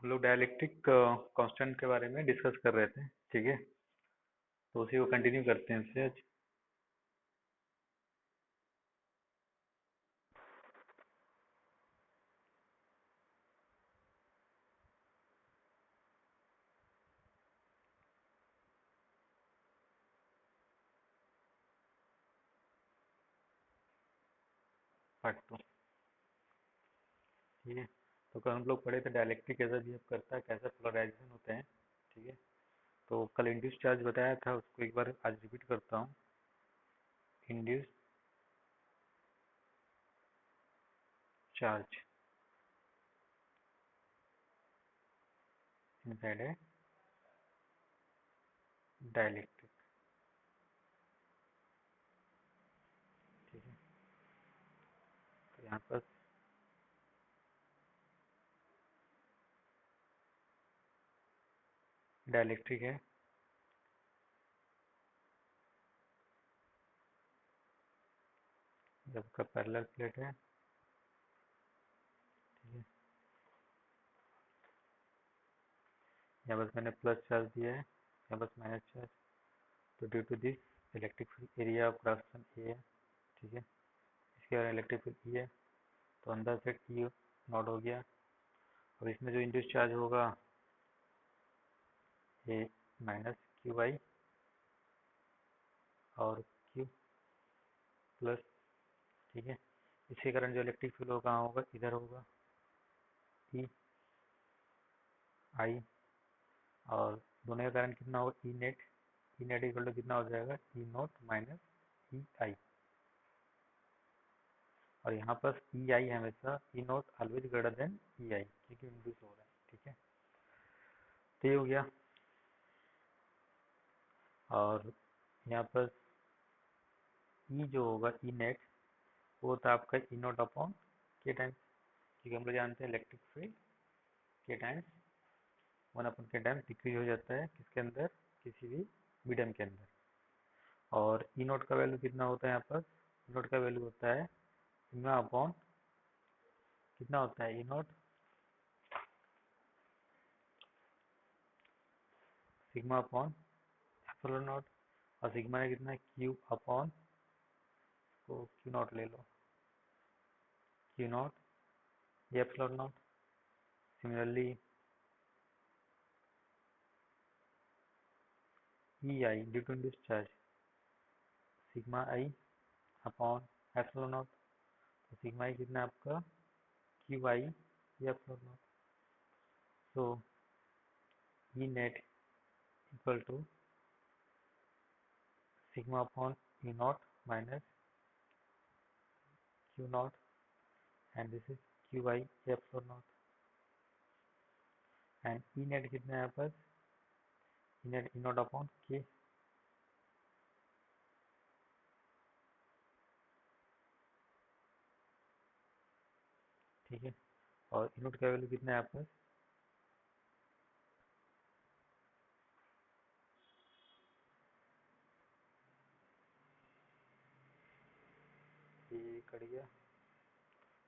हम लोग dielectric constant के बारे में डिस्कस कर रहे थे। ठीक है, तो उसी को कंटिन्यू करते हैं इससे आज। पार्ट 2। ठीक है, तो कल हम लोग पढ़े थे डायलैक्ट्रिक कैसा बिहेव करता है, कैसे पोलराइजेशन होते हैं। ठीक है, तो कल इंड्यूस चार्ज बताया था, उसको एक बार आज रिपीट करता हूँ। इंड्यूस चार्ज इनसाइड है डायलैक्ट्रिक। ठीक है, तो यहाँ पर डायलैक्ट्रिक है, जब का पैरेलल प्लेट है। ठीक है, यहाँ बस मैंने प्लस चार्ज दिया है, यहाँ बस माइनस चार्ज। तो due to this electric field area of cross section A है। ठीक है, इसके बाद इलेक्ट्रिक फील्ड ई है, तो अंदर से ई नॉट हो गया। अब इसमें जो इंड्यूस चार्ज होगा ये माइनस क्यू आई और क्यू प्लस। ठीक है, इसके कारण जो इलेक्ट्रिक फील्ड होगा कहाँ होगा, इधर होगा, ई आई। और दोनों के कारण कितना होगा, E net. E net equal to कितना हो जाएगा, ई नॉट माइनस ई आई। और यहाँ पर ई आई हमेशा, ई नॉट ऑलवेज ग्रेटर देन ई आई, क्योंकि इंड्यूस हो रहा है। ठीक है, तो ये हो गया। और यहाँ पर ई जो होगा, ई नेट, वो होता है आपका ई नॉट अपॉन के टाइम्स, क्योंकि हम लोग जानते हैं इलेक्ट्रिक फील्ड के टाइम्स 1/k टाइम्स डिक्रीज हो जाता है किसके अंदर, किसी भी मीडियम के अंदर। और ई नॉट का वैल्यू कितना होता है, यहाँ पर ई नॉट का वैल्यू होता है सिग्मा अपॉन, कितना होता है E naught, sigma upon epsilon naught. और सिग्मा है कितना, क्यू अपॉन, तो क्यू नॉट ले लो, क्यू नॉट ये epsilon naught. Similarly E I due to induce charge, sigma I upon epsilon naught. तो सिग्मा आई कितना है आपका, क्यू आई ये epsilon naught. So E net equal to sigma upon E naught minus Q naught, and this is Q I epsilon naught. And E net कितना है यहाँ पर, ई net ई naught upon K. ठीक है, और ई नॉट का value कितना है यहाँ पर, ये कट गया।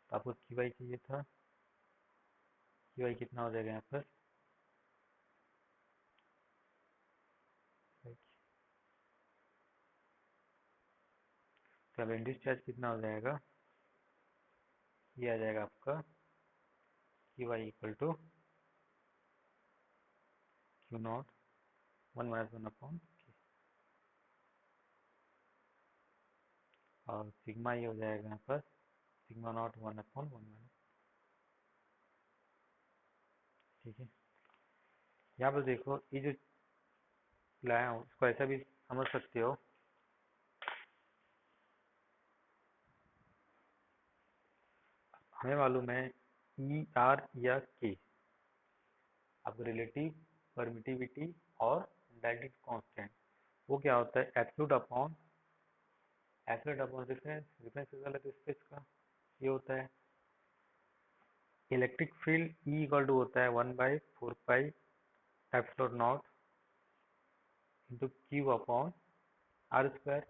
तो आपको क्यू आई चाहिए था, क्यू आई कितना हो जाएगा यहाँ पर, तो अब इंड्यूस चार्ज कितना हो जाएगा, ये आ जाएगा आपका Q I equal to Q not 1 - 1 upon, और सिग्मा ये हो जाएगा यहाँ पर सिग्मा नॉट 1/1 ठीक है, यहाँ पर देखो ये जो लाया हूँ इसको ऐसा भी समझ सकते हो, हमें मालूम है ई आर या के, अब रिलेटिव परमिटिविटी और डायरेक्टिव कांस्टेंट, वो क्या होता है, एब्सोल्यूट अपॉन डिफरेंस, डिफरेंस किसका लेते हैं, स्पेस का, ये होता है। Electric field E equal to होता है 1/4 pi epsilon naught into Q upon R square.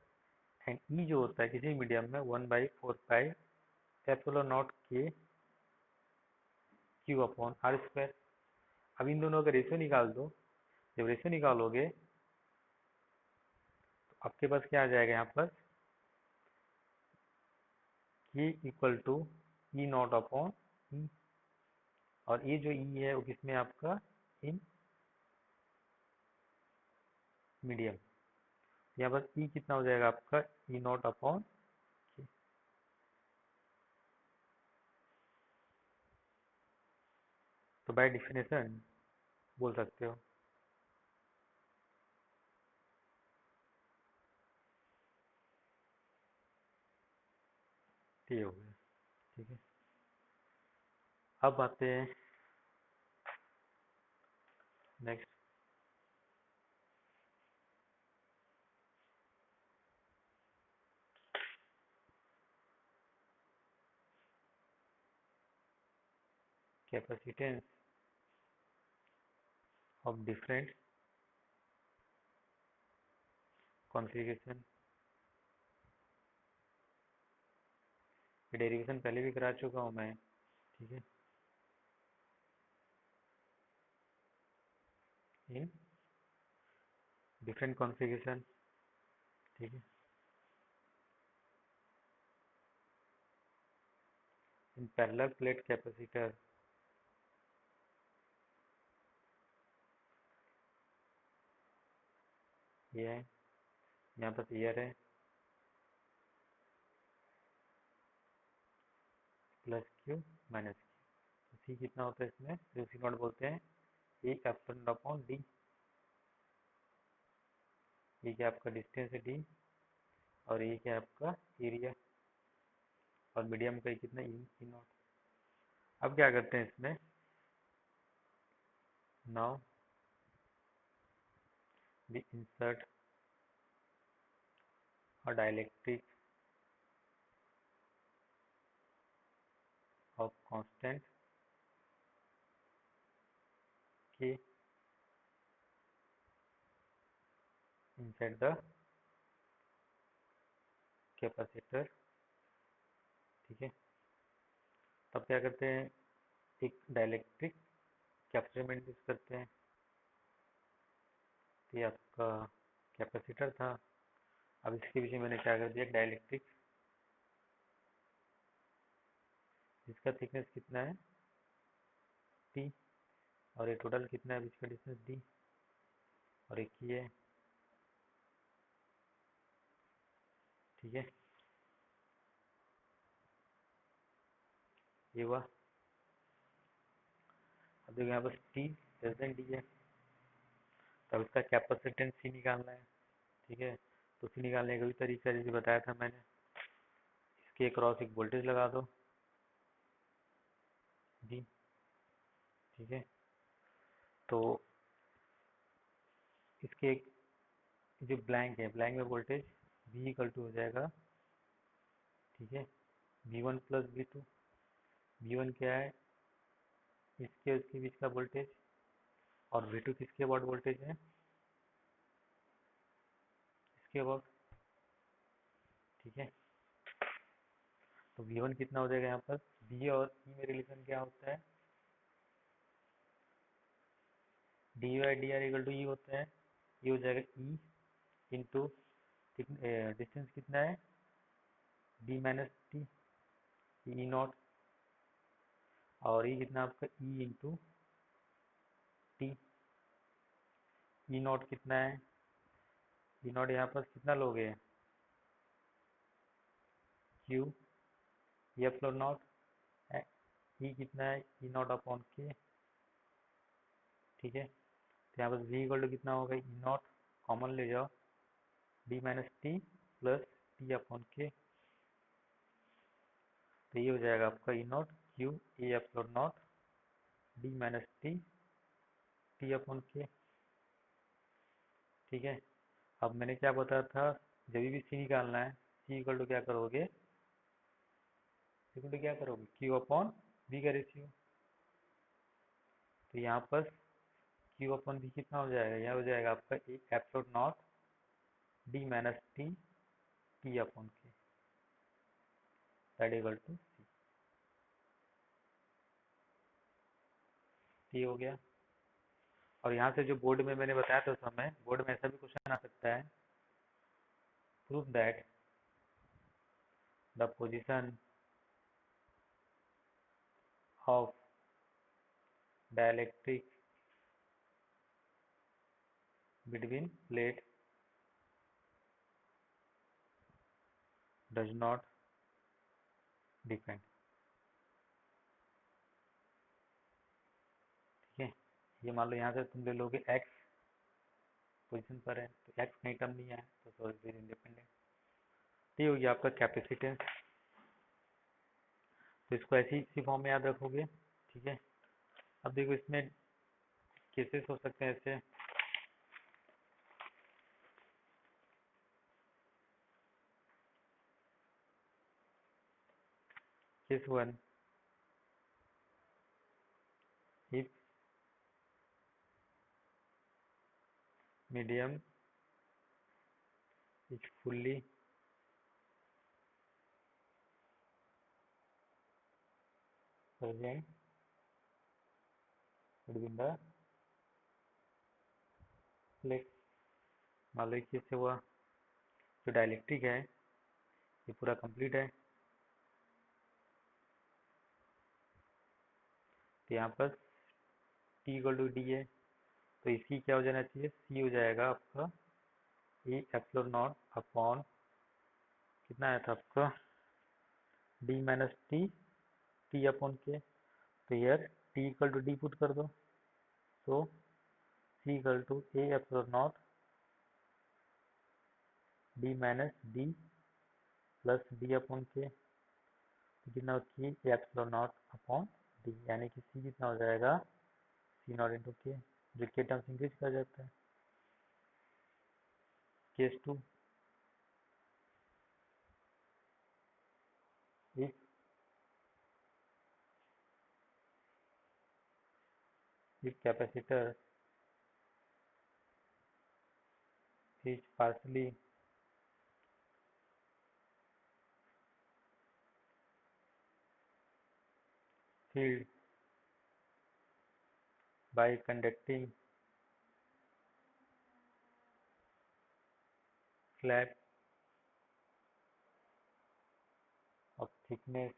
And E जो होता है किसी मीडियम में 1/4 पाई एप्सिलॉन नॉट के क्यू अपॉन आर स्क्वायर। अब इन दोनों का रेशियो निकाल दो। जब रेशियो निकालोगे तो आपके पास क्या आ जाएगा यहाँ पर, K equal to E naught upon E, और ये जो ई है वो किसमें आपका, इन मीडियम। यहाँ पर ई कितना हो जाएगा आपका, ई नॉट अपॉन K। तो बाय डिफिनेशन बोल सकते हो। ये हो गया, ठीक है। अब आते हैं next, capacitance of different configuration. Derivation पहले भी करा चुका हूँ मैं, ठीक है। इन डिफरेंट कॉन्फ़िगरेशन, ठीक है। इन पैरेलल प्लेट कैपेसिटर, ये है, यहाँ पर एयर है, प्लस क्यू माइनस क्यू। सी कितना होता है इसमें, जो सी नॉट बोलते हैं, ए एप्सिलॉन अपॉन डी। ये क्या आपका डिस्टेंस है डी, और ये क्या आपका एरिया, और मीडियम का कितना ई नॉट। अब क्या करते हैं इसमें, now we insert a dielectric of constant K inside the capacitor, ठीक है। तब क्या करते हैं, एक डाइलेक्ट्रिक कैपेसिटर में इंट्रोड्यूस करते हैं। तो ये आपका कैपेसिटर था। अब इसके पीछे मैंने क्या कर दिया, डाइलेक्ट्रिक, इसका थिकनेस कितना है टी, और ये टोटल कितना है इसका डिस्टेंस डी, और एक ही है, ठीक है। ये हुआ। अब देखो यहाँ पर टी लेस देन डी है, तब इसका कैपेसिटेंस सी निकालना है, ठीक है। तो सी निकालने का भी तरीका जैसे बताया था मैंने, इसके क्रॉस एक वोल्टेज लगा दो डी, ठीक है। तो इसके एक जो ब्लैंक है, ब्लैंक में वोल्टेज V इक्वल टू हो जाएगा, ठीक है, V1 प्लस V2। V1 क्या है, इसके उसके बीच का वोल्टेज, और V2 किसके अबाउट वोल्टेज है, इसके अबाउट, ठीक है। तो V1 कितना हो जाएगा यहाँ पर, V और E में रिलेशन क्या होता है, D by D R equal to E होता है। ये हो जाएगा E इंटू डिस्टेंस कितना है D minus T, E not, और ये कितना आपका E into T. E not कितना है, ई नॉट यहाँ पर कितना लोगे, क्यू एफ फ्लोर नॉट, ई कितना है, ई नॉट अपॉन के, ठीक है। तो यहाँ पर वी इक्वल टू कितना होगा, ई नॉट कॉमन ले जाओ, D minus T plus T upon K. तो ये हो जाएगा आपका E naught Q A F floor naught D minus T upon K, ठीक है। अब मैंने क्या बताया था, जब भी सी निकालना है, सी इक्वल टू क्या करोगे, इक्वल टू क्या करोगे, क्यू अपॉन वी का रेशियो। तो यहाँ पर क्यू अपॉन वी कितना हो जाएगा, यह हो जाएगा आपका एक epsilon naught D minus T T upon K, that equal to C. T हो गया। और यहाँ से जो बोर्ड में मैंने बताया था उस समय, बोर्ड में ऐसा भी क्वेश्चन आ सकता है, prove that the position of dielectric between plate does not depend. ठीक है, ये मान लो यहाँ से तुम ले लोगे एक्स पोजीशन पर है, तो एक्स नहीं टर्म नहीं है तो सॉरी इंडिपेंडेंट। ये हो गया आपका कैपेसिटेंस। तो इसको ऐसी इसी फॉर्म में याद रखोगे। ठीक है, अब देखो इसमें केसेस हो सकते हैं ऐसे, case one, if medium is fully present between the plate। मान लो कि इससे हुआ, जो डायलेक्ट्रिक है ये पूरा कंप्लीट है, तो यहाँ पर T इक्वल टू डी है, तो इसकी क्या हो जाना चाहिए, C हो जाएगा आपका E एप्सिलॉन नॉट अपॉन, कितना आया था आपका, D minus T, T upon K. तो यार T equal to D put कर दो, तो C equal to A epsilon not D minus D plus D upon K, तो कितना होती है एप्सिलॉन नॉट अपॉन डी, यानी कि C कितना हो जाएगा, C नॉट इंटू के, जो के टर्म्स इंक्रीज कर जाता है। Case two, if capacitor is partially filled by conducting slab of thickness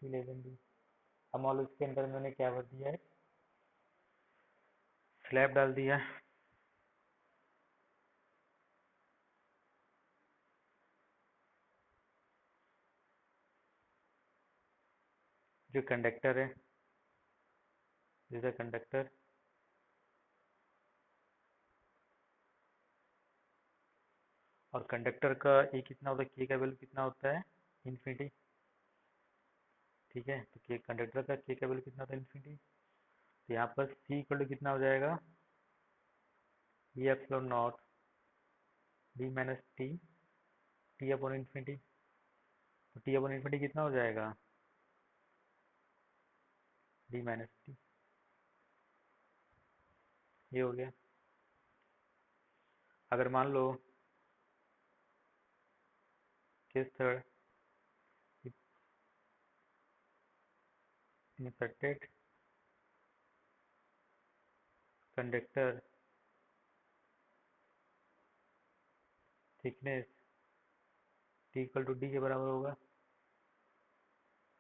T11D। अब मान लो इसके अंदर मैंने क्या भर दिया है, स्लैब डाल दिया। जो कंडक्टर है, जैसे कंडक्टर, और कंडक्टर का ये कितना होता है, के का वैल्यू कितना होता है, इन्फिनिटी। ठीक है, तो के कंडक्टर का के का वैल्यू कितना होता है, इन्फिनिटी। तो यहाँ पर सी इक्वल टू कितना हो जाएगा, E epsilon naught D minus T, T upon infinity. तो टी अपॉन इन्फिनिटी कितना हो जाएगा, डी माइनस टी। ये हो गया। अगर मान लो case third, inserted conductor thickness T equal to D के बराबर होगा,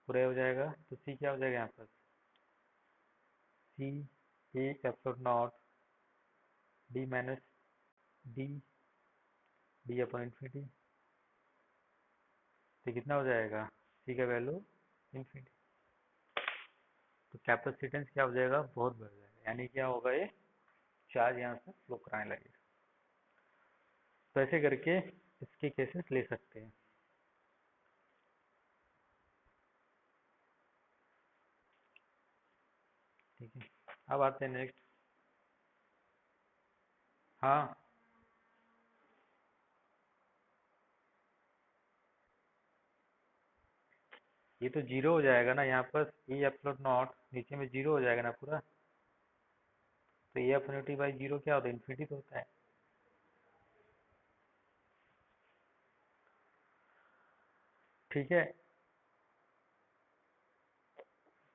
पूरा हो जाएगा। तो सी क्या हो जाएगा यहाँ पर, C A epsilon naught D minus D, D upon infinity. तो कितना हो जाएगा, सी का वैल्यू इन्फिनिटी। तो कैपेसिटेंस क्या हो जाएगा, बहुत बढ़ जाएगा, यानी क्या होगा, ये चार्ज यहाँ से फ्लो कराने लगेगा। तो ऐसे करके इसके केसेस ले सकते हैं। ठीक है, अब आते हैं नेक्स्ट। हाँ, ये तो जीरो हो जाएगा ना, यहाँ पर ए एप्सिलॉन नॉट नीचे में जीरो हो जाएगा ना पूरा। तो ए इन्फिनिटी बाई जीरो क्या होता है, इन्फिनिटी तो होता है। ठीक है,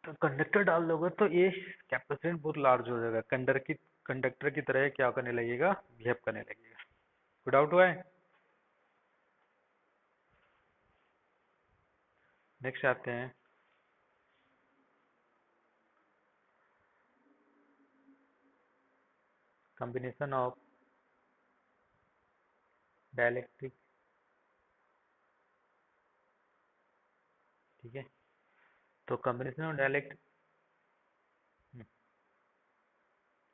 तो कंडक्टर डाल दोगे तो ये कैपेसिटेंस बहुत लार्ज हो जाएगा, कंडक्टर की तरह क्या करने लगेगा, बिहेव करने लगेगा। कोई डाउट हुआ है? नेक्स्ट आते हैं, कॉम्बिनेशन ऑफ डाइलेक्ट्रिक। ठीक है, तो कॉम्बिनेशन ऑफ डाइलेक्ट्रिक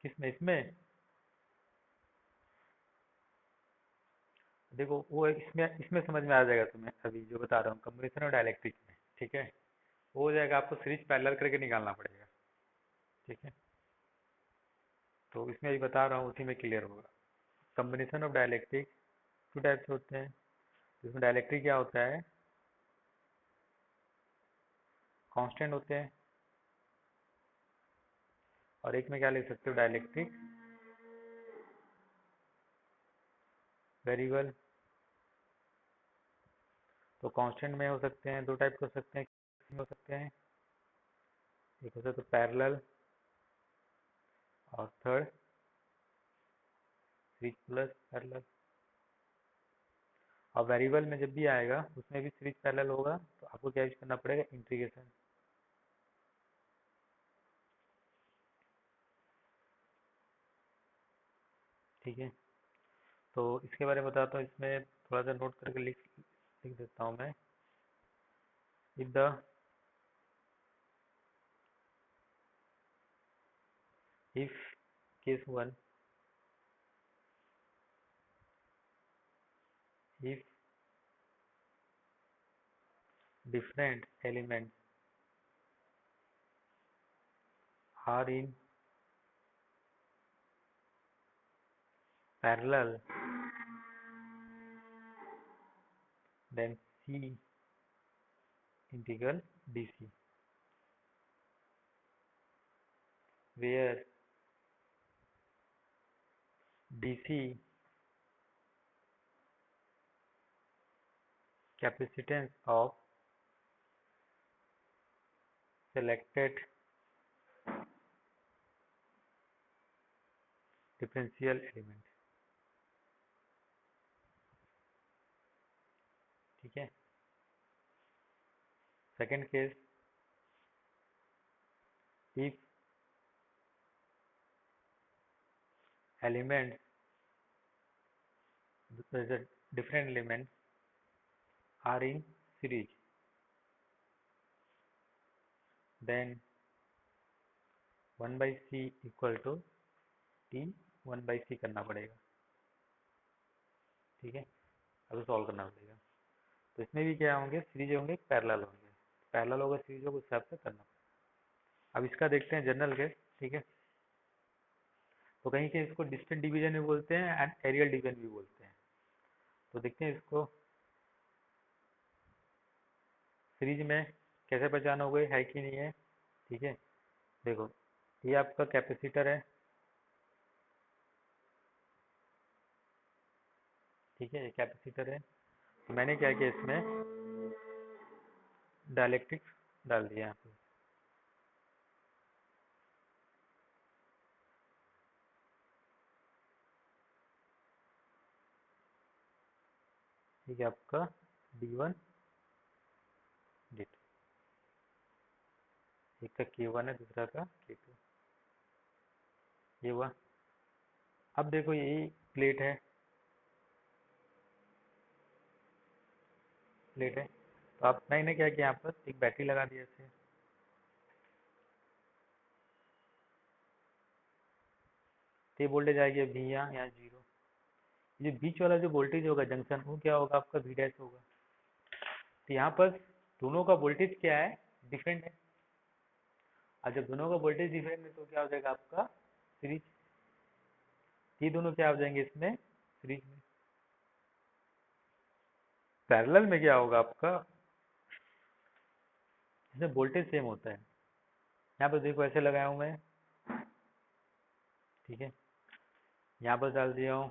किसमें, इसमें देखो वो इसमें इसमें समझ में आ जाएगा तुम्हें, अभी जो बता रहा हूँ कॉम्बिनेशन ऑफ डाइलेक्ट्रिक में। ठीक है, वो हो जाएगा, आपको सीरीज पैरेलल करके निकालना पड़ेगा। ठीक है, तो इसमें अभी बता रहा हूँ, उसी में क्लियर होगा। Combination of dielectric two types होते हैं। इसमें डाइलेक्ट्रिक क्या होता है, कांस्टेंट होते हैं, और एक में क्या लिख सकते हो, डाइलेक्ट्रिक वेरिएबल। तो कांस्टेंट में हो सकते हैं, दो टाइप के हो सकते हैं, किसमें हो सकते हैं, एक हो सकता है पैरेलल, और थर्ड सीरीज प्लस पैरेलल। और वेरिएबल में जब भी आएगा उसमें भी सीरीज पैरेलल होगा, तो आपको क्या यूज करना पड़ेगा, इंटीग्रेशन। ठीक है, तो इसके बारे में बताता हूँ, इसमें थोड़ा सा नोट करके लिख लिख देता हूँ मैं। If the if case 1, if different elements are in parallel, then C integral dc, where dc capacitance of selected differential element। ठीक है, second case, if elements, the different elements are in series, then 1 by c equal to t 1 by c करना पड़ेगा। ठीक है, अब solve करना पड़ेगा। तो इसमें भी क्या होंगे, सीरीज होंगे, पैरेलल होंगे, पैरेलल होगा सीरीज होगा, उस हिसाब से करना पड़ेगा। अब इसका देखते हैं जनरल केस। ठीक है, तो कहीं के इसको डिस्टेंट डिवीजन भी बोलते हैं एंड एरियल डिवीजन भी बोलते हैं। तो देखते हैं इसको सीरीज में कैसे पहचान हो गई है कि नहीं है। ठीक है, देखो ये आपका कैपेसिटर है। ठीक है, ये कैपेसिटर है, तो मैंने क्या किया, इसमें डाइलेक्ट्रिक डाल दिया यहाँ पे। ठीक है, आपका D1 D2, एक का K1 है, दूसरा का K2, ये हुआ। अब देखो यही प्लेट है, प्लेट है, तो आप मैंने क्या किया, यहाँ पर एक बैटरी लगा दी ऐसे। तो ये वोल्टेज आएगी V, यहाँ जीरो। ये बीच वाला जो वोल्टेज होगा जंक्शन, वो क्या होगा, आपका V डैश होगा। तो यहाँ पर दोनों का वोल्टेज क्या है, डिफरेंट है। और जब दोनों का वोल्टेज डिफरेंट है तो क्या हो जाएगा आपका, सीरीज। ये दोनों क्या हो जाएंगे इसमें, सीरीज में। पैरेलल में क्या होगा आपका, इसमें वोल्टेज सेम होता है। यहाँ पर देखो ऐसे लगाया हूँ मैं। ठीक है, यहाँ पर डाल दिया हूँ,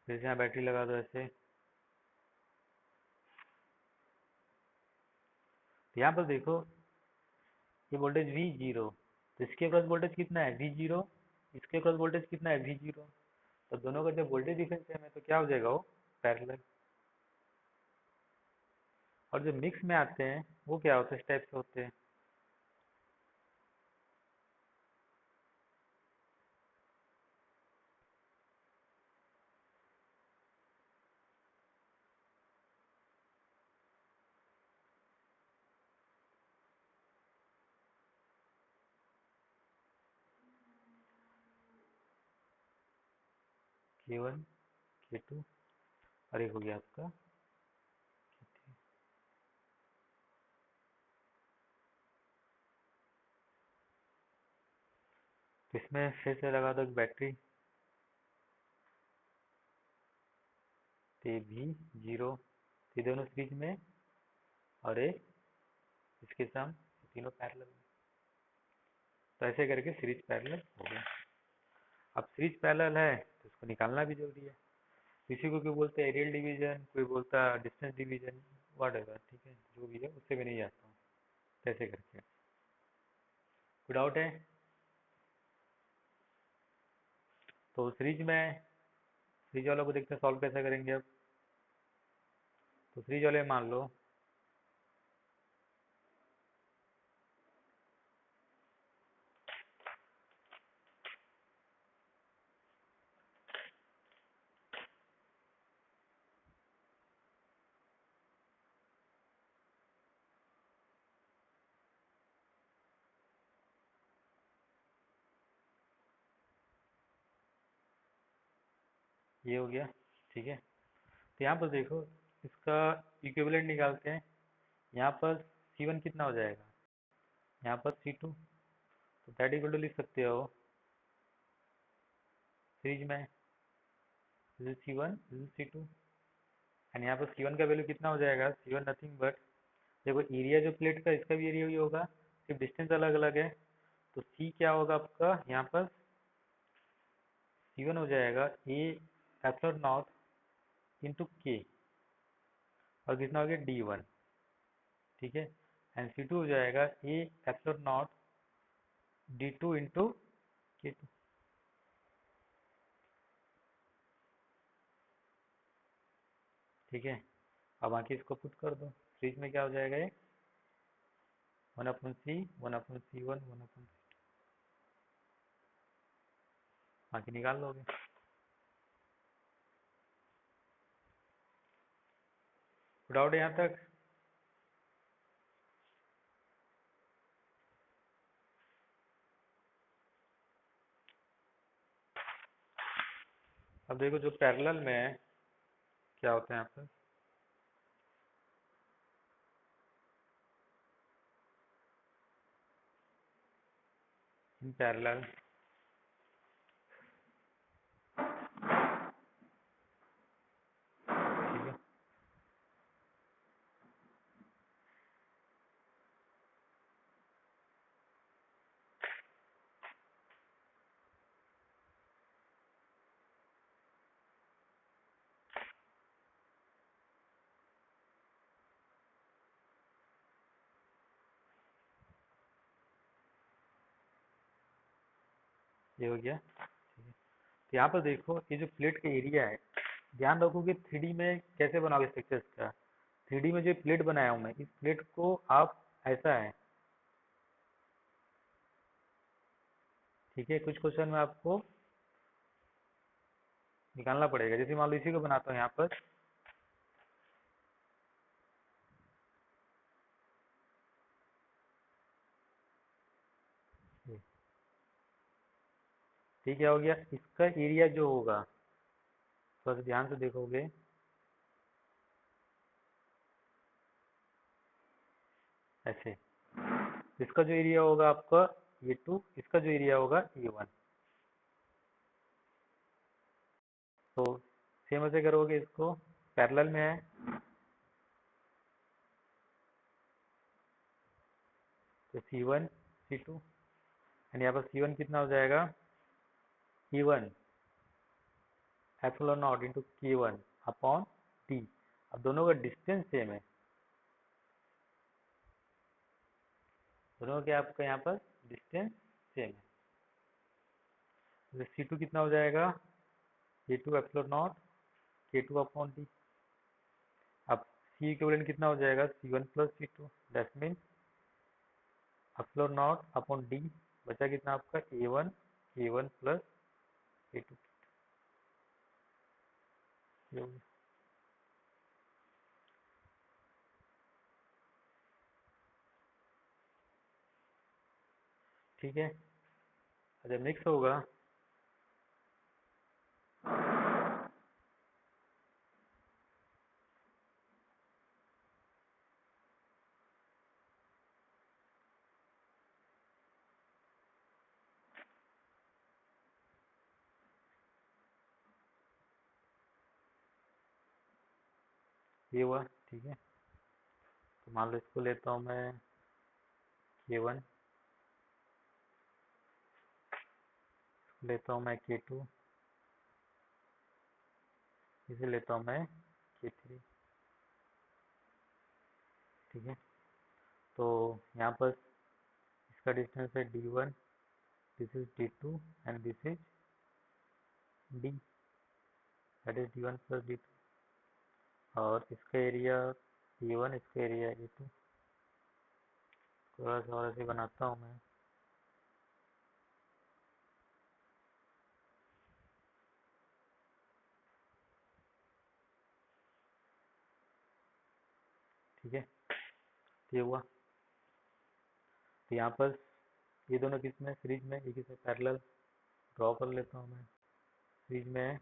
फिर से यहाँ बैटरी लगा दो ऐसे। तो यहाँ पर देखो ये वोल्टेज V0, तो इसके क्रॉस वोल्टेज कितना है V0, इसके क्रॉस वोल्टेज कितना है V0। तो दोनों का जब वोल्टेज डिफरेंस है तो क्या हो जाएगा वो पैरेलल। और जो मिक्स में आते हैं वो क्या होते हैं, इस टाइप से होते हैं। K1 K2 और एक हो गया आपका K3। तो इसमें फिर से लगा दो एक बैटरी, तो ये V0, ये दोनों सीरीज में और एक इसके साथ, तीनों पैरेलल में। तो ऐसे करके सीरीज पैरेलल हो गया। अब सीरीज पैरेलल है तो इसको निकालना भी जरूरी है। किसी को कोई बोलते हैं एरियल डिवीजन, कोई बोलता है डिस्टेंस डिवीजन, वट एवर, ठीक है, जो भी है उससे भी नहीं जाता हूँ कैसे करके। कोई डाउट है? तो सीरीज में, सीरीज वालों को देखते हैं सॉल्व कैसे करेंगे अब। तो सीरीज वाले मान लो ये हो गया, ठीक है। तो यहाँ पर देखो इसका इक्विवेलेंट निकालते हैं। यहाँ पर C1 कितना हो जाएगा, यहाँ पर C2, तो दैट इक्वल टू लिख सकते हो सीरीज में this is C1 this is C2। And यहाँ पर C1 का वैल्यू कितना हो जाएगा, C1 नथिंग बट, देखो एरिया जो प्लेट का इसका भी एरिया ही होगा, सिर्फ डिस्टेंस अलग अलग है। तो C क्या होगा आपका यहाँ पर, C1 हो जाएगा A epsilon naught into K, और कितना हो गया D1, ठीक है। एंड C2 हो जाएगा A epsilon not D2 into K2, ठीक है। अब बाकी इसको पुट कर दो, सीरीज में क्या हो जाएगा ये 1/C 1/C1 1/C2, बाकी निकाल लोगे। डाउट है यहाँ तक? अब देखो जो पैरेलल में है क्या होता है यहाँ पर, इन पैरेलल, ठीक है। ये हो गया, ठीक है। तो यहाँ पर देखो ये जो प्लेट का एरिया है, ध्यान रखो कि 3D में कैसे बनाओगे स्ट्रक्चर का। 3D में जो प्लेट बनाया हूँ मैं, इस प्लेट को आप ऐसा है, ठीक है। कुछ क्वेश्चन में आपको निकालना पड़ेगा, जैसे मान लो इसी को बनाता हूँ यहाँ पर, ठीक है, हो गया। इसका एरिया जो होगा, थोड़ा सा ध्यान से देखोगे, ऐसे इसका जो एरिया होगा आपका A2, इसका जो एरिया होगा A1। तो सेम ऐसे करोगे, इसको पैरेलल में है तो C1 C2, एंड यहाँ पर C1 कितना हो जाएगा E1, epsilon naught into K1 upon T. अब दोनों का डिस्टेंस सेम है, दोनों का आपका यहाँ पर डिस्टेंस सेम है। तो C2 कितना हो जाएगा, K2 epsilon not K2 upon T. अब C इक्विवेलेंट कितना हो जाएगा, C1 plus C2, that mean epsilon not upon D. बचा कितना आपका A1 K1 प्लस K2। ठीक है, जब मिक्स होगा ये हुआ। ठीक है, तो मान लो इसको लेता हूँ मैं K1, लेता हूँ मैं K2, इसे लेता हूँ मैं K3। ठीक है, तो यहाँ पर इसका डिस्टेंस है D1, this is D2 and this is D, that is D1 plus D2। और इसका एरिया A1, इसका एरिया A2। थोड़ा सा और ऐसे बनाता हूँ मैं। ठीक है, ये हुआ। तो यहाँ पर ये दोनों किस में, सीरीज में, एक इसे पैरेलल ड्रॉ कर लेता हूँ मैं। सीरीज में है,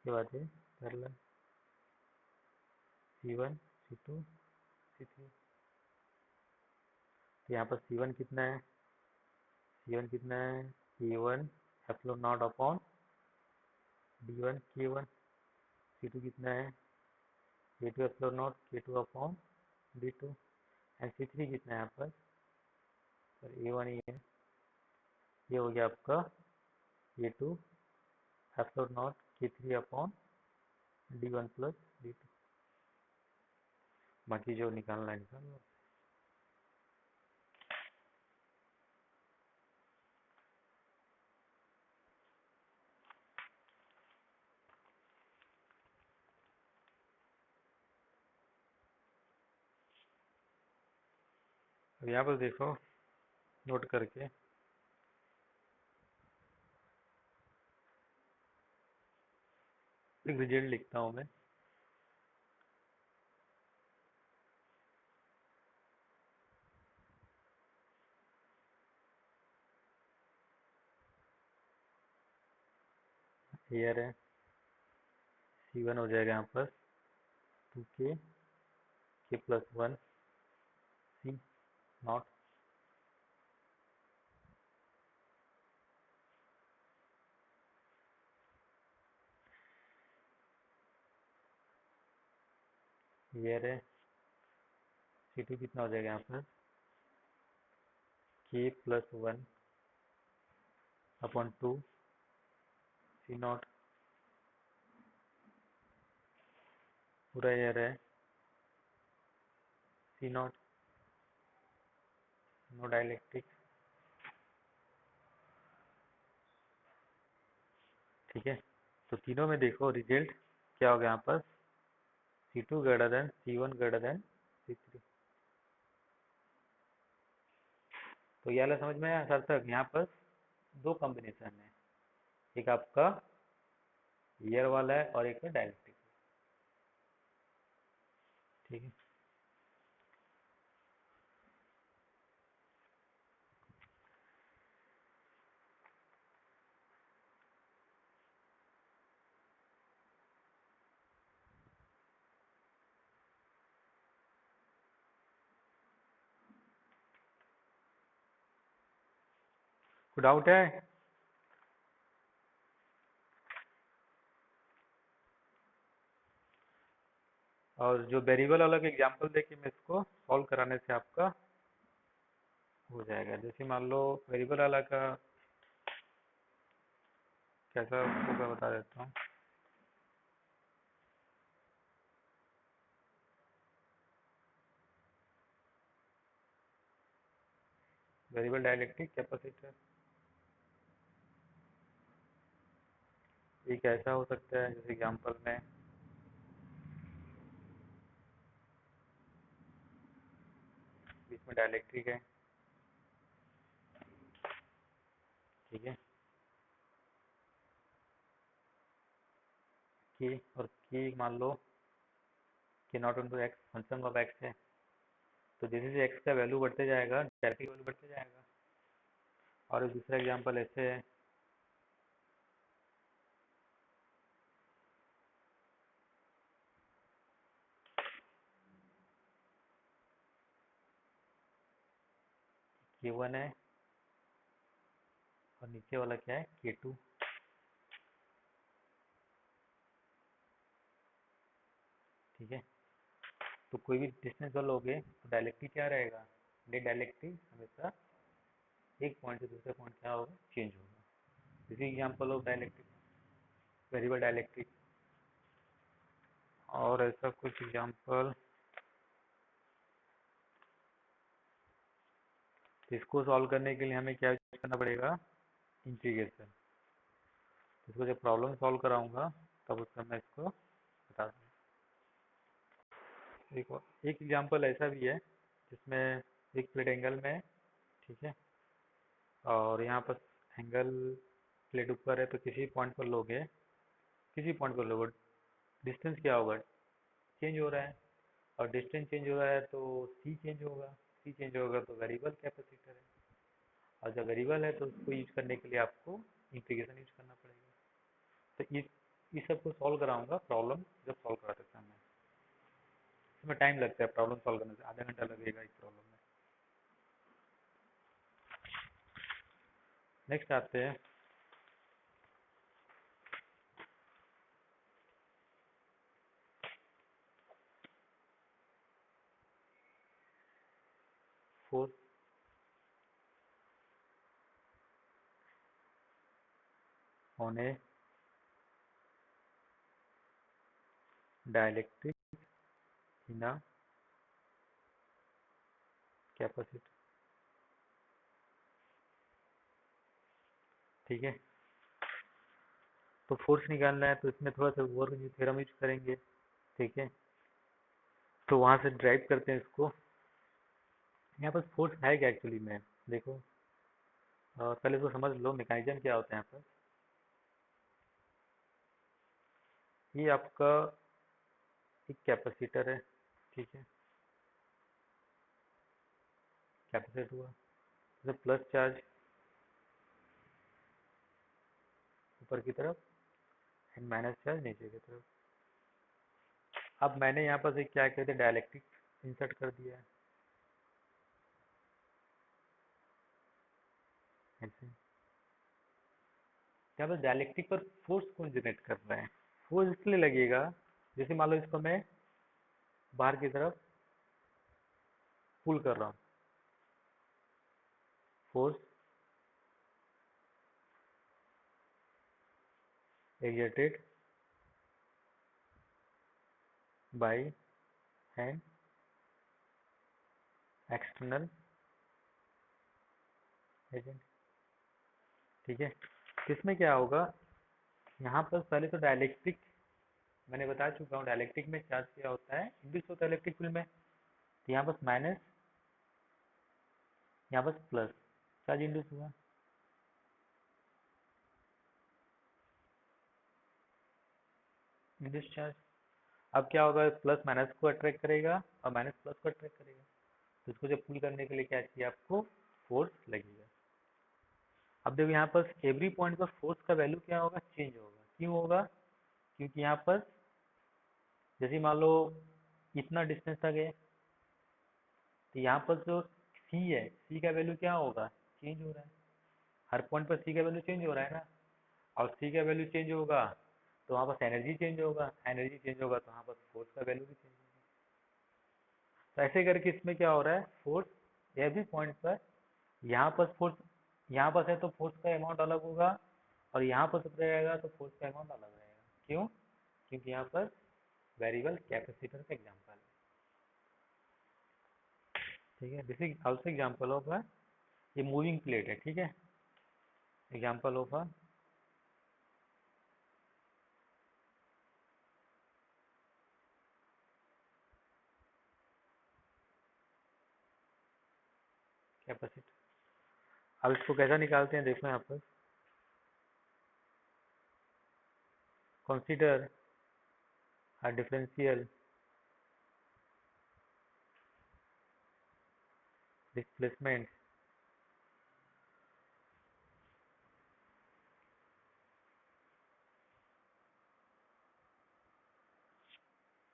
ये बात है पैरेलल C1 C2 C3। तो यहाँ पर C1 कितना है, C1 कितना है K1 epsilon not upon D1 K1। C2 कितना है K2 epsilon not K2 upon D2। And C3 कितना है यहाँ पर, A1 ही है। ये हो गया आपका K2 epsilon not K3 upon D1 plus D2। बाकी जो निकालना है निकाल लो। अब यहाँ पर देखो नोट करके, एक रिजल्ट लिखता हूँ मैं। एयर है, C1 हो जाएगा यहाँ पर 2K K plus 1 C not. Air है, C2 कितना हो जाएगा यहाँ पर K plus 1 upon 2 C not. पूरा एयर है C नॉट, नो डाइलेक्ट्रिक। ठीक है, तो तीनों में देखो रिजल्ट क्या होगा यहाँ पर, C2 greater than C1 greater than C3। तो ये वाला समझ में आया सर तक। यहाँ पर दो कॉम्बिनेशन है, एक आपका एयर वाला है और एक है डाइलेक्ट्रिक। ठीक है, कोई डाउट है? और जो वेरिएबल वाला का एग्जांपल देके मैं इसको सॉल्व कराने से आपका हो जाएगा। जैसे मान लो वेरिएबल वाला का कैसा होगा बता देता हूँ। वेरिएबल डाइलेक्ट्रिक कैपेसिटर ये कैसा हो सकता है, जैसे एग्जांपल में बीच में डाइलेक्ट्रिक है, ठीक है, की और की मान लो कि not into x function of x है, तो जैसे जैसे एक्स का वैल्यू बढ़ते जाएगा डायरेक्टली वैल्यू बढ़ते जाएगा। और एक दूसरा एग्जांपल ऐसे है K1 है और नीचे वाला क्या है K2, ठीक है। तो कोई भी डिस्टेंस लोगे तो डायलेक्ट्रिक क्या रहेगा, नेट डायलेक्ट्रिक हमेशा एक पॉइंट से दूसरे पॉइंट क्या होगा, चेंज होगा। इसी example of dielectric, variable dielectric. और ऐसा कुछ एग्जांपल, इसको सॉल्व करने के लिए हमें क्या यूज करना पड़ेगा, इंटीग्रेशन। इसको जब प्रॉब्लम सॉल्व कराऊंगा तब उसका मैं इसको बता दूंगा। एक एग्जांपल ऐसा भी है जिसमें एक प्लेट एंगल में है, ठीक है, और यहाँ पर एंगल प्लेट ऊपर है, तो किसी पॉइंट पर लोगे, किसी पॉइंट पर लोगे, डिस्टेंस क्या होगा, चेंज हो रहा है, और डिस्टेंस चेंज हो रहा है तो सी चेंज होगा, सी चेंज होगा तो वेरिएबल कैपेसिटर है, और जब वेरिएबल है तो उसको यूज करने के लिए आपको इंटीग्रेशन यूज करना पड़ेगा। तो इस सब को सॉल्व कराऊंगा प्रॉब्लम जब सॉल्व कराते समय। इसमें टाइम लगता है, प्रॉब्लम सॉल्व करने से आधा घंटा लगेगा इस प्रॉब्लम में। नेक्स्ट आते हैं force on A dielectric in a capacitor, ठीक है। तो फोर्स निकालना है तो इसमें थोड़ा सा और थ्योरम यूज करेंगे, ठीक है। तो वहां से ड्राइव करते हैं इसको। यहाँ पर फोर्स है क्या एक्चुअली में, देखो, पहले इसको समझ लो मैकेनिज्म क्या होता है यहाँ पर। ये आपका एक कैपेसिटर है, ठीक है, कैपेसिटर हुआ, तो प्लस चार्ज ऊपर की तरफ एंड माइनस चार्ज नीचे की तरफ। अब मैंने यहाँ पर से क्या कहते हैं डायलेक्ट्रिक इंसर्ट कर दिया है ऐसे। यहाँ पर डायलेक्ट्रिक पर फोर्स कौन जनरेट कर रहा है, फोर्स इसलिए लगेगा, जैसे मान लो इसको मैं बाहर की तरफ पुल कर रहा हूँ, force exerted by an external agent, ठीक है। इसमें क्या होगा, यहाँ पर पहले तो डायलेक्ट्रिक मैंने बता चुका हूँ, डायलेक्ट्रिक में चार्ज क्या होता है, इंड्यूस होता है इलेक्ट्रिक फील्ड में। तो यहाँ पर माइनस, यहाँ पर प्लस चार्ज इंड्यूस हुआ, इंड्यूस चार्ज। अब क्या होगा, प्लस माइनस को अट्रैक्ट करेगा और माइनस प्लस को अट्रैक्ट करेगा, तो इसको जब पुल करने के लिए क्या चाहिए आपको, फोर्स लगेगा। अब देखो यहाँ पर एवरी पॉइंट पर फोर्स का वैल्यू क्या होगा, चेंज होगा। क्यों होगा, क्योंकि यहाँ पर जैसे मान लो इतना डिस्टेंस तक है, तो यहाँ पर जो सी है, सी का वैल्यू क्या होगा, चेंज हो रहा है, हर पॉइंट पर सी का वैल्यू चेंज हो रहा है ना। और सी का वैल्यू चेंज होगा तो वहाँ पर एनर्जी चेंज होगा, एनर्जी चेंज होगा तो वहाँ पर फोर्स का वैल्यू भी चेंज होगा। तो ऐसे करके इसमें क्या हो रहा है, फोर्स एवरी पॉइंट पर, यहाँ पर फोर्स, यहाँ पर है तो फोर्स का अमाउंट अलग होगा, और यहाँ पर सब रहेगा तो फोर्स का अमाउंट अलग रहेगा। क्यों? क्योंकि यहाँ पर वेरिएबल कैपेसिटर का एग्जाम्पल है। ठीक है, this is also example of a, ये मूविंग प्लेट है। ठीक है, एग्जाम्पल ऑफ अ कैपेसिटर। अब इसको कैसा निकालते हैं देखो यहाँ पर, कंसीडर अ डिफरेंशियल डिस्प्लेसमेंट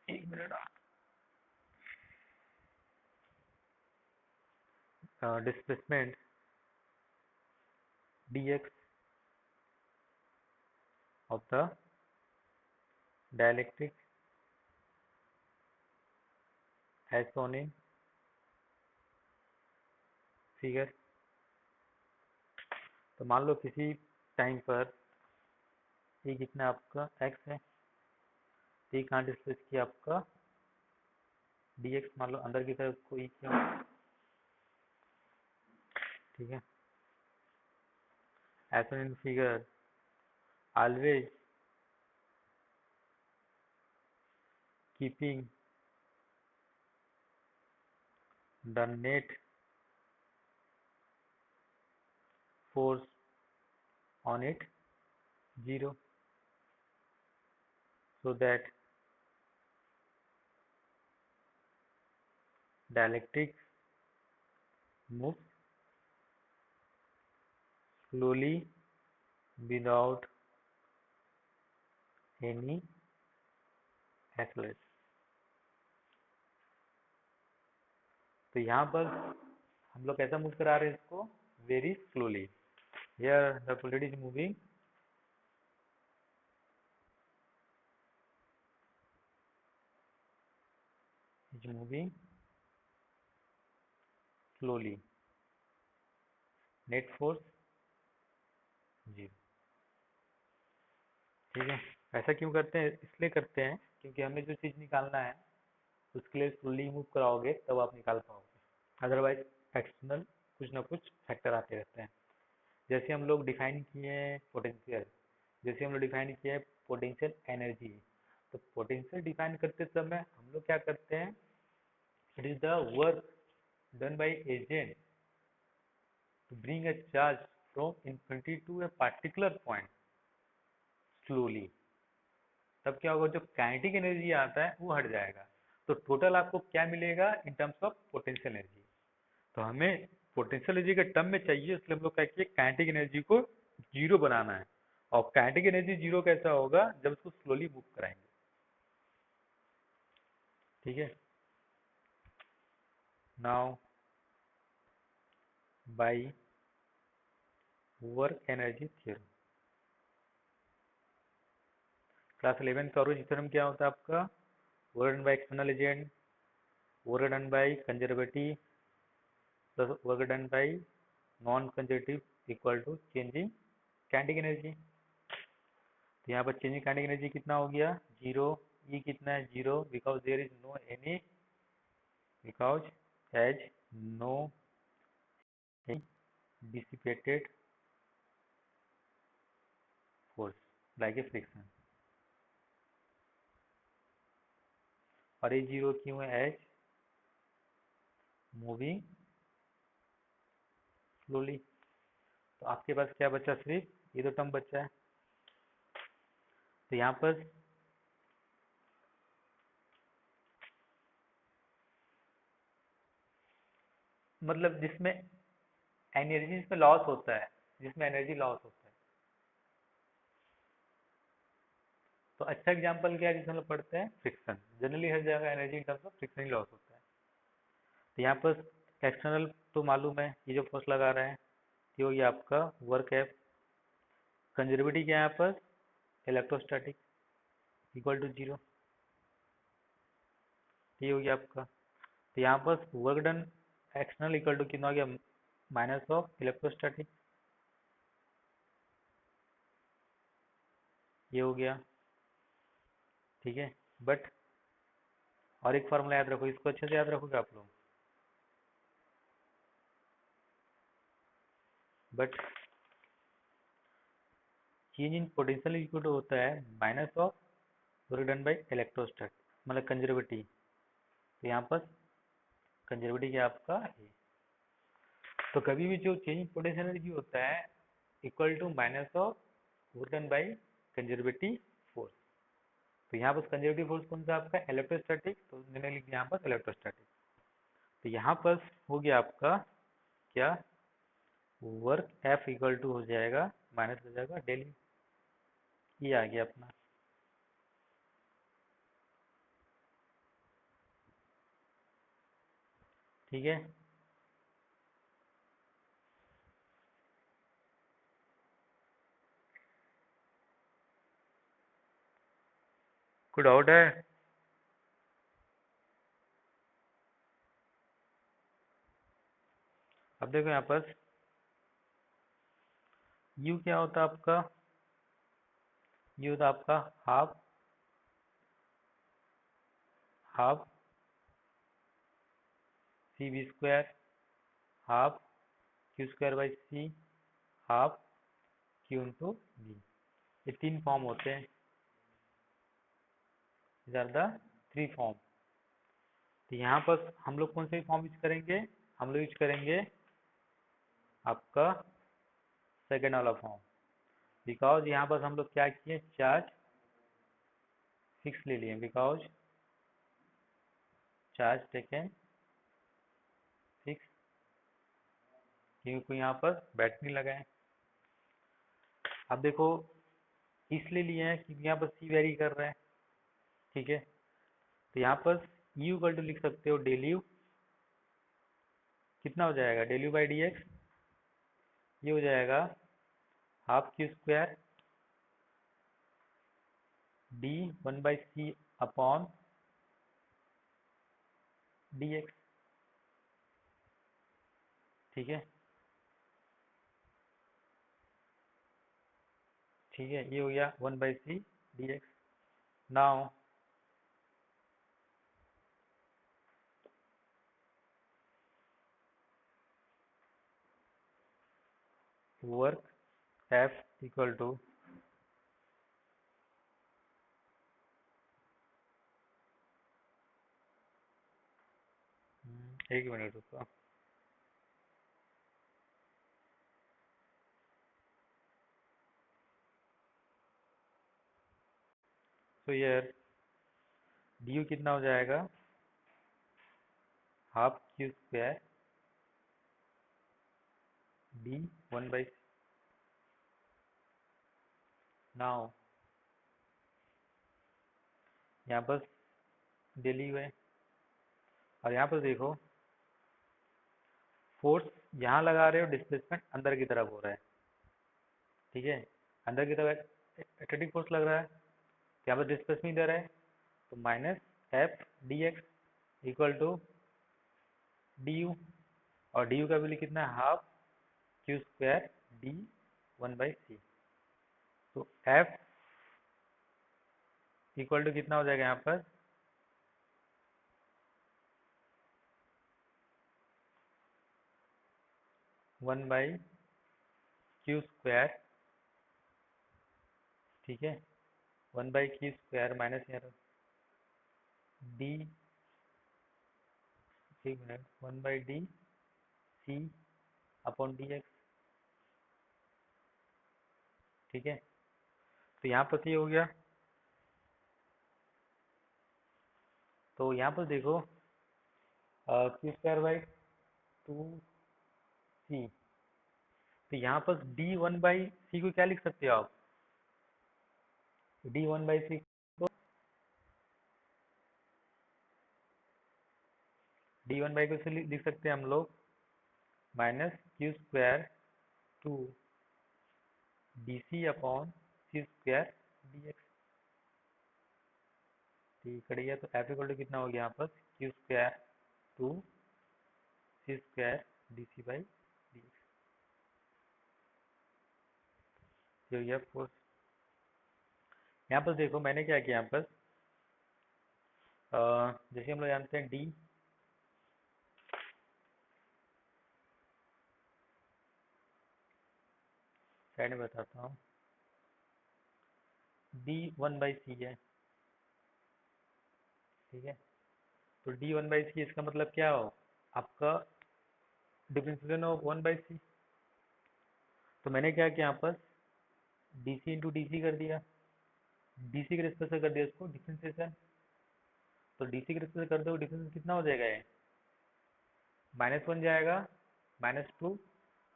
एक minute, displacement dx of the dielectric as shown in figure। तो मान लो किसी टाइम पर ये कितना आपका x है, तो ये कहाँ डिस्प्लेस किया आपका dx, मान लो अंदर की तरफ को e किया। ठीक है, as shown in figure, always keeping the net force on it 0, so that dielectric moves slowly without any acceleration। तो यहाँ पर हम लोग कैसा मूव करा रहे हैं इसको, very slowly. Here the plate is moving slowly, net force 0। ठीक है, ऐसा क्यों करते हैं? इसलिए करते हैं क्योंकि हमें जो चीज़ निकालना है उसके लिए स्लोली मूव कराओगे तब आप निकाल पाओगे, अदरवाइज एक्सटर्नल कुछ ना कुछ फैक्टर आते रहते हैं। जैसे हम लोग डिफाइन किए हैं पोटेंशियल, जैसे हम लोग डिफाइन किए हैं पोटेंशियल एनर्जी, तो पोटेंशियल डिफाइन करते समय हम लोग क्या करते हैं, it is the work done by agent to bring a charge from infinity to a particular point slowly. तब क्या होगा, जो काइनेटिक एनर्जी आता है वो हट जाएगा, तो टोटल आपको क्या मिलेगा in terms of potential energy. तो हमें पोटेंशियल एनर्जी के टर्म में चाहिए, इसलिए हम लोग क्या किए, काइनेटिक एनर्जी को 0 बनाना है। और काइनेटिक एनर्जी 0 कैसा होगा, जब उसको स्लोली मूव कराएंगे। ठीक है, now by work energy theorem, class 11 का ओरिजिन थ्योरम क्या होता है आपका, work done by external agent, work done by conservative plus work done by non conservative equal to changing kinetic energy. तो यहाँ पर चेंजिंग काइनेटिक एनर्जी कितना हो गया 0, ई कितना है 0, because there is no any, because as no dissipated force like a friction। और ये 0 क्यों है, एज मूविंग स्लोली। तो आपके पास क्या बचा, सिर्फ ये दो टर्म बचा है। तो यहाँ पर मतलब जिसमें एनर्जी, जिसमें लॉस होता है, जिसमें एनर्जी लॉस होता है, तो अच्छा एग्जांपल क्या है जिसमें हम लोग पढ़ते हैं, फ्रिक्शन। जनरली हर जगह energy in terms of friction he loss होता है। तो यहाँ पर एक्सटर्नल तो मालूम है, ये जो फोर्स लगा रहे हैं ये हो गया आपका वर्क है। कंजर्वेटिव क्या है यहाँ पर, इलेक्ट्रोस्टैटिक इक्वल टू 0, ये हो गया आपका। तो यहाँ पर work done external equal to कितना हो गया, माइनस ऑफ इलेक्ट्रोस्टैटिक। ये हो गया, ठीक है। बट और एक फॉर्मूला याद रखो, इसको अच्छे से याद रखोगे आप लोग। But change in potential equal to होता है minus of work done by electrostatic, मतलब कंजर्वेटिव। तो यहाँ पर कंजर्वेटिव क्या आपका है। तो कभी भी जो चेंज इन पोटेंशियल एनर्जी होता है equal to minus of work done by conservative force. तो यहाँ पर कंजर्वेटिव फोर्स कौन सा आपका इलेक्ट्रोस्टैटिक, तो मैंने लिख दिया यहाँ पर इलेक्ट्रोस्टैटिक। तो यहाँ पर हो गया आपका क्या, वर्क एफ इक्वल टू हो जाएगा माइनस हो जाएगा डेल, ये आ गया अपना। ठीक है, कोई डाउट है। अब देखो यहाँ पर यू क्या होता है आपका, ये होता है आपका half half C V square, half Q square by C, half Q into V. ये तीन फॉर्म होते हैं, these are the three form. तो यहाँ पर हम लोग कौन से फॉर्म यूज करेंगे, हम लोग यूज करेंगे आपका सेकेंड वाला फॉर्म, बिकॉज यहाँ पर हम लोग क्या किए, चार्ज फिक्स ले लिए, बिकॉज चार्ज टेकन फिक्स, क्योंकि यहाँ पर बैटरी लगाए। अब देखो इसलिए लिए हैं क्योंकि यहाँ पर सी वेरी कर रहा है, ठीक है। तो यहाँ पर यू इक्वल टू लिख सकते हो डेल यू, कितना हो जाएगा del U by D X, ये हो जाएगा half Q square D one by C upon D X, ठीक है। ठीक है, ये हो गया one by C D X. Now work F equal to, एक मिनट रुको, तो यार डी यू कितना हो जाएगा, half Q square D one by, now यहाँ पर डेली हुए, और यहाँ पर देखो फोर्स यहाँ लगा रहे हो, डिस्प्लेसमेंट अंदर की तरफ हो रहा है, ठीक है। अंदर की तरफ स्टैटिक फोर्स लग रहा है, यहाँ पर डिस्प्लेसमेंट इधर है, तो minus F D X equal to D U, और डी यू का वैल्यू कितना है, half Q square D one by C. तो एफ इक्वल टू कितना हो जाएगा यहाँ पर, वन बाई क्यू स्क्वायर, ठीक है, one by Q square minus यहाँ डी, एक मिनट, one by D C upon D X, ठीक है। तो यहाँ पर ये हो गया, तो यहाँ पर देखो क्यू स्क्वायर बाई टू सी, तो यहाँ पर डी वन बाई सी को क्या लिख सकते हो आप, डी वन बाई सी को, डी वन बाई को से लिख सकते हैं हम लोग minus Q square two D C upon C square D X, ठीक है। तो एफ इक्वल टू कितना हो गया यहाँ पर, Q square two C square D C by D X, ये हो गया फोर्स। यहाँ पर देखो मैंने क्या किया यहाँ पर, जैसे हम लोग जानते हैं डी, साइड में बताता हूँ, डी 1/c है, ठीक है। तो डी 1/c इसका मतलब क्या हो, आपका डिफरेंशिएशन ऑफ 1/c। तो मैंने क्या किया यहाँ पर, D C into D C कर दिया, डी सी के रिस्पेक्ट से कर दिया इसको डिफरेंशिएशन। तो डी सी के रिस्पेक्ट से कर दो, डिफरेंशिएशन कितना हो जाएगा ये, -1 जाएगा, -2,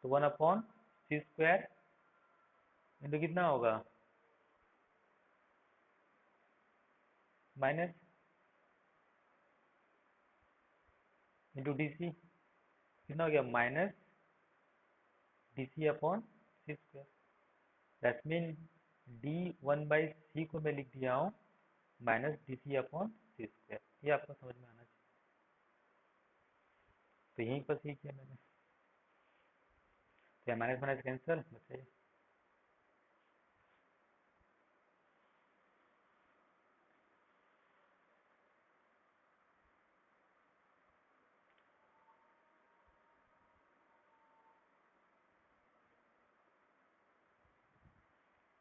तो 1/c² इंटू कितना होगा, माइनस इंटू डी सी कितना हो गया, -dc/c²। That mean D 1/c को मैं लिख दिया हूँ -dc/c²। ये आपको समझ में आना चाहिए। तो यहीं पर सीख किया मैंने, तो माइनस माइनस कैंसिल बचे,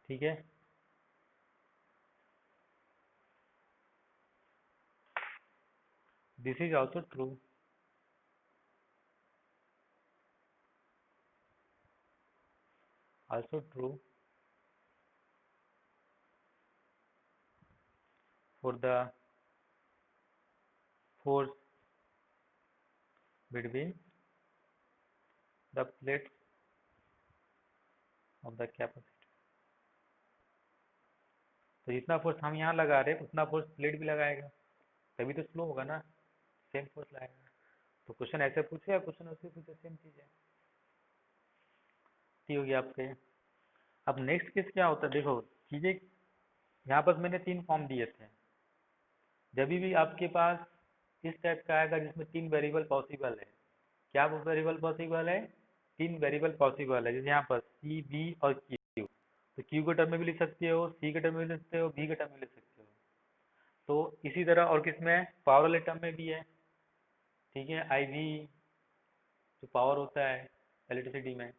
ठीक है। This is also true, also true for the force between the plates of the capacitor। तो जितना फोर्स हम यहाँ लगा रहे हैं उतना फोर्स प्लेट भी लगाएगा, तभी तो स्लो होगा ना, सेम फोर्स लगाएगा। तो क्वेश्चन ऐसे पूछे या क्वेश्चन ऐसे पूछे, सेम चीज है। ठीक होगी आपके। अब नेक्स्ट केस क्या होता है, देखो चीजें यहाँ पर मैंने 3 फॉर्म दिए थे। जब भी आपके पास इस टाइप का आएगा जिसमें 3 वेरिएबल पॉसिबल है, क्या वो वेरिएबल पॉसिबल है, 3 वेरिएबल पॉसिबल है, जैसे यहाँ पर सी बी और क्यू। तो क्यू के टर्म में भी लिख सकते हो, सी के टर्म में भी लिख सकते हो, बी के टर्म में लिख सकते हो। तो इसी तरह और किसमें, पावर वाले टर्म में भी है, ठीक है, आई वी जो पावर होता है इलेक्ट्रिसिटी में।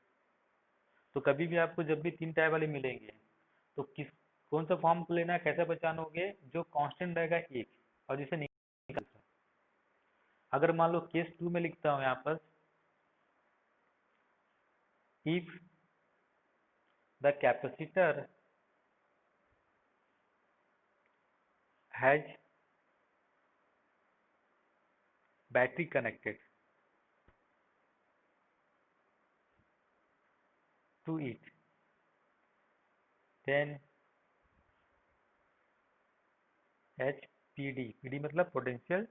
तो कभी भी आपको जब भी 3 टाइप वाले मिलेंगे तो किस कौन सा फॉर्म को लेना है, कैसे पहचानोगे, जो कांस्टेंट रहेगा एक और जिसे निकाल। अगर मान लो केस 2 में लिखता हूँ यहाँ पर, if the capacitor has battery connected to it, then H P D, P D मतलब potential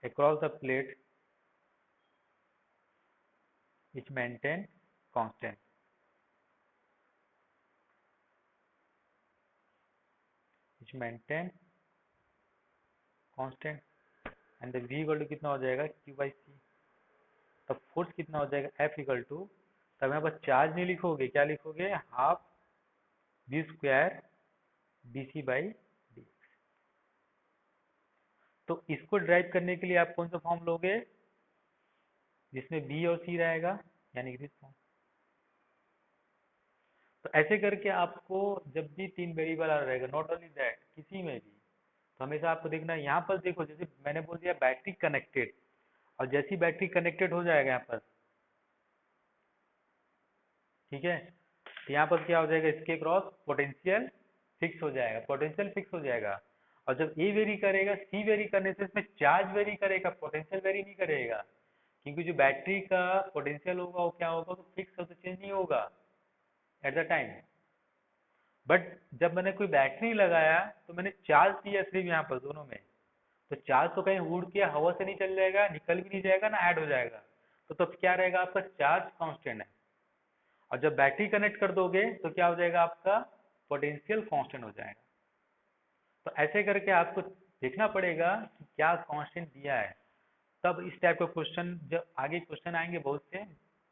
across the plate is maintained constant, is maintained constant and the v equal to कितना हो जाएगा, q/c। तब फोर्स कितना हो जाएगा, F equal to, तब यहाँ पर चार्ज नहीं लिखोगे, क्या लिखोगे, हाफ v² dc/d। तो इसको ड्राइव करने के लिए आप कौन सा फॉर्म लोगे, जिसमें v और c रहेगा, यानी कि फॉर्म। तो ऐसे करके आपको जब भी 3 वेरिएबल आ रहेगा, नॉट ओनली दैट, किसी में भी, तो हमेशा आपको देखना है। यहाँ पर देखो जैसे मैंने बोल दिया बैटरी कनेक्टेड, और जैसी बैटरी कनेक्टेड हो जाएगा यहाँ पर, ठीक है, तो यहाँ पर क्या हो जाएगा, इसके क्रॉस पोटेंशियल फिक्स हो जाएगा, पोटेंशियल फिक्स हो जाएगा। और जब ए वेरी करेगा, सी वेरी करने से इसमें चार्ज वेरी करेगा, पोटेंशियल वेरी नहीं करेगा, क्योंकि जो बैटरी का पोटेंशियल होगा वो क्या होगा, तो फिक्स होता चेंज नहीं होगा एट द टाइम। बट जब मैंने कोई बैटरी लगाया तो मैंने चार्ज दिया सिर्फ यहाँ पर दोनों में, तो चार्ज तो कहीं उड़ के हवा से नहीं चल जाएगा, निकल भी नहीं जाएगा ना, ऐड हो जाएगा। तो तब क्या रहेगा, आपका चार्ज कांस्टेंट है। और जब बैटरी कनेक्ट कर दोगे तो क्या हो जाएगा, आपका पोटेंशियल कांस्टेंट हो जाएगा। तो ऐसे करके आपको देखना पड़ेगा कि क्या कांस्टेंट दिया है। तब इस टाइप का क्वेश्चन, जब आगे क्वेश्चन आएंगे बहुत से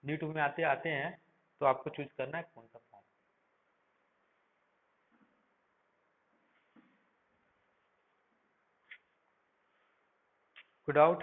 नीट में आते आते हैं, तो आपको चूज करना है कौन सा फॉर्म। कोई डाउट?